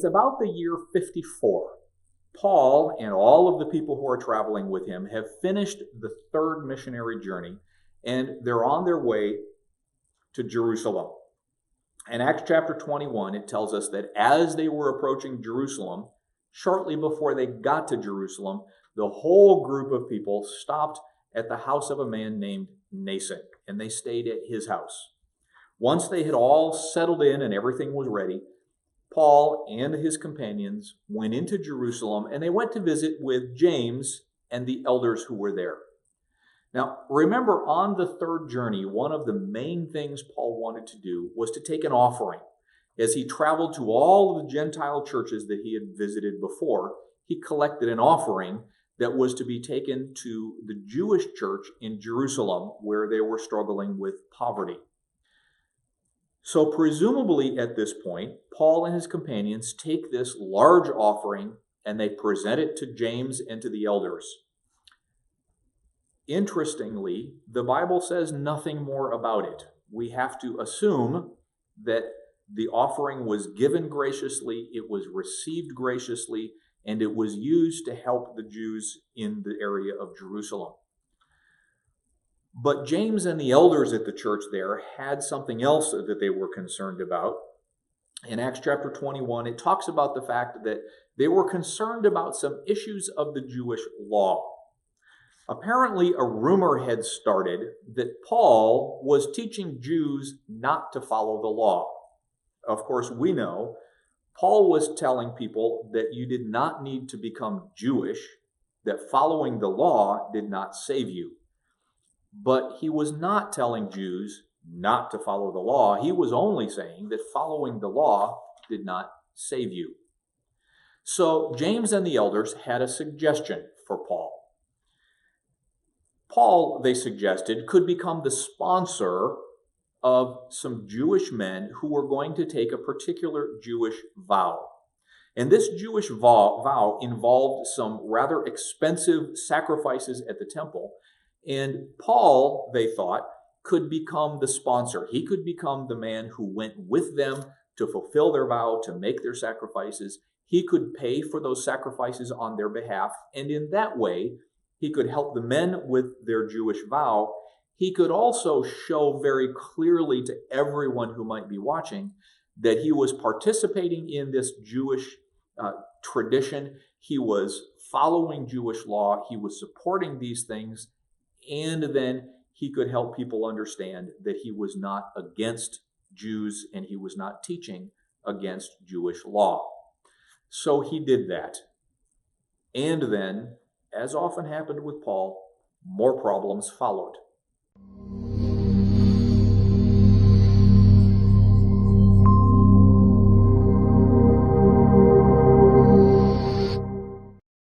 it's about the year 54. Paul and all of the people who are traveling with him have finished the third missionary journey, and they're on their way to Jerusalem. In Acts chapter 21, it tells us that as they were approaching Jerusalem, shortly before they got to Jerusalem, the whole group of people stopped at the house of a man named Nason, and they stayed at his house. Once they had all settled in and everything was ready, Paul and his companions went into Jerusalem, and they went to visit with James and the elders who were there. Now, remember, on the third journey, one of the main things Paul wanted to do was to take an offering. As he traveled to all of the Gentile churches that he had visited before, he collected an offering that was to be taken to the Jewish church in Jerusalem, where they were struggling with poverty. So presumably at this point, Paul and his companions take this large offering and they present it to James and to the elders. Interestingly, the Bible says nothing more about it. We have to assume that the offering was given graciously, it was received graciously, and it was used to help the Jews in the area of Jerusalem. But James and the elders at the church there had something else that they were concerned about. In Acts chapter 21, it talks about the fact that they were concerned about some issues of the Jewish law. Apparently, a rumor had started that Paul was teaching Jews not to follow the law. Of course, we know Paul was telling people that you did not need to become Jewish, that following the law did not save you. But he was not telling Jews not to follow the law. He was only saying that following the law did not save you. So James and the elders had a suggestion for Paul. Paul, they suggested, could become the sponsor of some Jewish men who were going to take a particular Jewish vow. And this Jewish vow involved some rather expensive sacrifices at the temple. And Paul, they thought, could become the sponsor. He could become the man who went with them to fulfill their vow, to make their sacrifices. He could pay for those sacrifices on their behalf. And in that way, he could help the men with their Jewish vow. He could also show very clearly to everyone who might be watching that he was participating in this Jewish tradition. He was following Jewish law. He was supporting these things. And then he could help people understand that he was not against Jews and he was not teaching against Jewish law. So he did that. And then, as often happened with Paul, more problems followed.